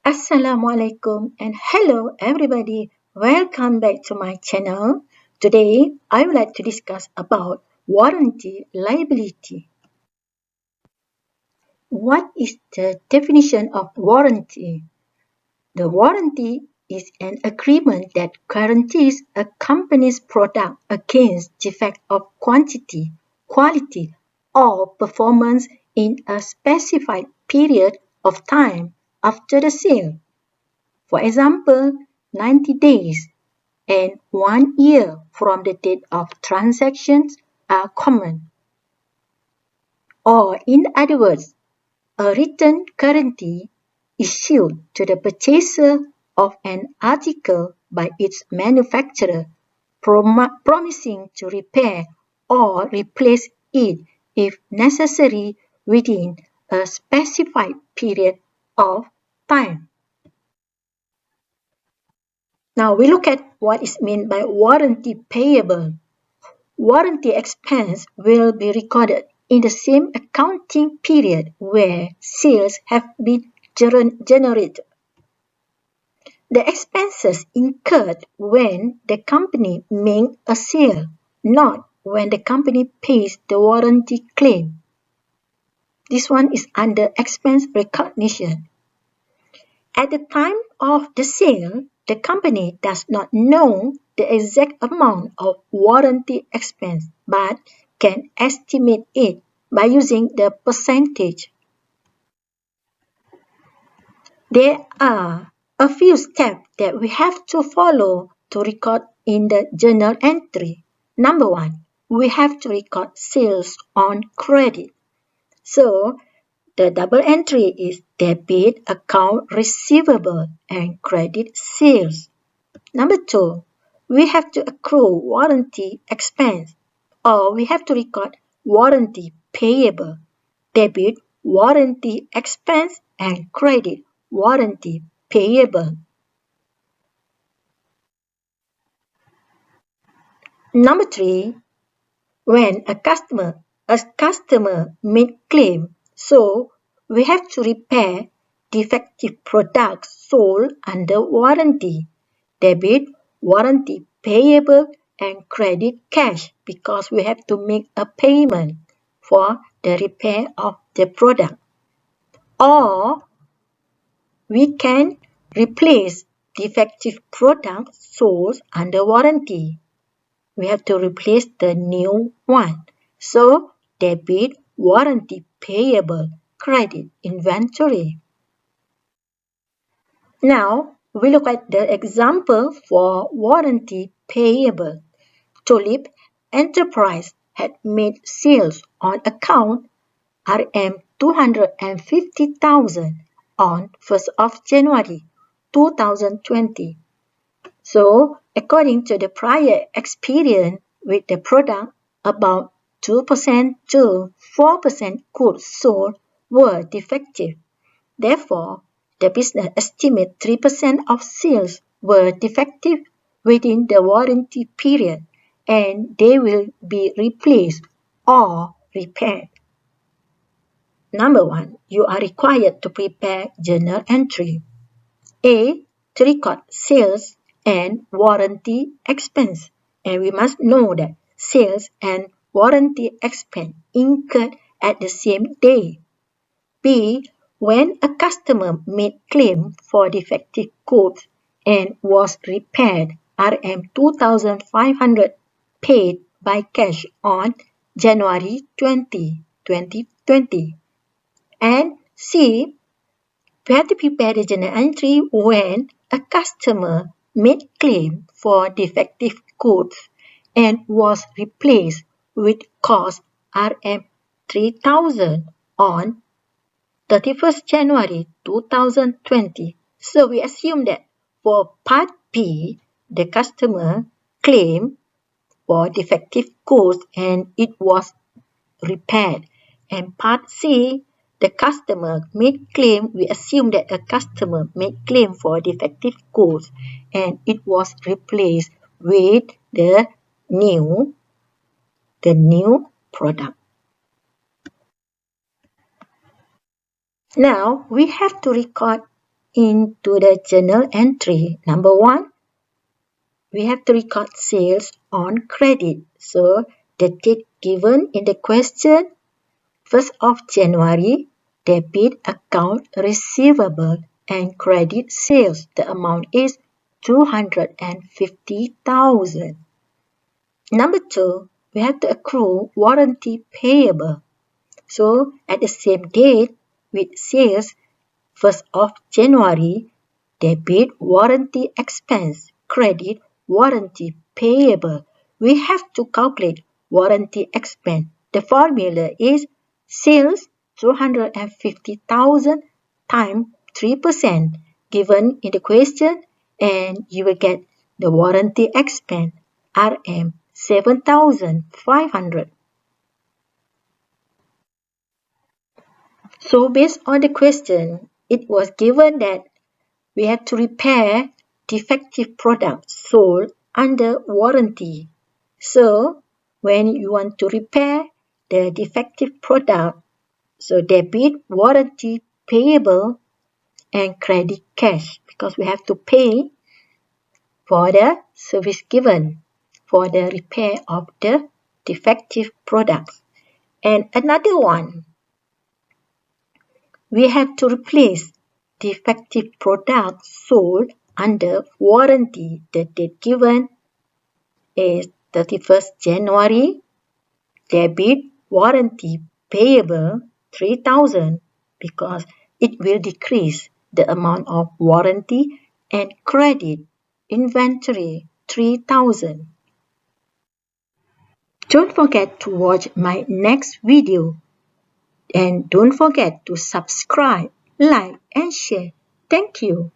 Assalamualaikum and hello everybody. Welcome back to my channel. Today I would like to discuss about warranty liability. What is the definition of warranty? The warranty is an agreement that guarantees a company's product against defect of quantity, quality, or performance in a specified period of time after the sale. For example, 90 days and 1 year from the date of transactions are common. Or in other words, a written guarantee issued to the purchaser of an article by its manufacturer promising to repair or replace it if necessary within a specified period of time. Now we look at what is meant by warranty payable. Warranty expense will be recorded in the same accounting period where sales have been generated. The expenses incurred when the company makes a sale, not when the company pays the warranty claim. This one is under expense recognition. At the time of the sale, the company does not know the exact amount of warranty expense but can estimate it by using the percentage. There are a few steps that we have to follow to record in the journal entry. Number one, we have to record sales on credit. So, the double entry is debit account receivable and credit sales. Number two, we have to accrue warranty expense, or we have to record warranty payable, debit warranty expense and credit warranty payable. Number three, when a customer made claim, so we have to repair defective products sold under warranty, debit warranty payable and credit cash because we have to make a payment for the repair of the product. Or we can replace defective products sold under warranty. We have to replace the new one. So, debit warranty payable, credit inventory. Now, we look at the example for warranty payable. Tulip Enterprise had made sales on account Rm 250,000 on 1st of January 2020. So, according to the prior experience with the product, about 2% to 4% goods sold were defective. Therefore, the business estimates 3% of sales were defective within the warranty period and they will be replaced or repaired. Number one, you are required to prepare journal entry. A. To record sales and warranty expense. And we must know that sales and warranty expense incurred at the same day. B. When a customer made claim for defective goods and was repaired, Rm 2,500 paid by cash on January 20, 2020. And C. We have to prepare the journal entry when a customer made claim for defective goods and was replaced with cost Rm 3,000 on 31st January 2020. So we assume that for part B, the customer claimed for defective goods and it was repaired. And part C, the customer made claim, we assume that a customer made claim for defective goods and it was replaced with the new product. Now, we have to record into the journal entry. Number 1, we have to record sales on credit. So the date given in the question, 1st of January, debit account receivable and credit sales. The amount is 250,000. Number 2, we have to accrue warranty payable. So at the same date with sales, 1st of January, debit warranty expense, credit warranty payable. We have to calculate warranty expense. The formula is sales 250,000 times 3% given in the question, and you will get the warranty expense RM 7,500. So based on the question, it was given that we have to repair defective products sold under warranty. So when you want to repair the defective product, so debit warranty payable and credit cash, because we have to pay for the service given for the repair of the defective products. And another one, we have to replace defective products sold under warranty. The date given is 31st January. Debit warranty payable 3,000 because it will decrease the amount of warranty, and credit inventory 3,000. Don't forget to watch my next video. And don't forget to subscribe, like, and share. Thank you.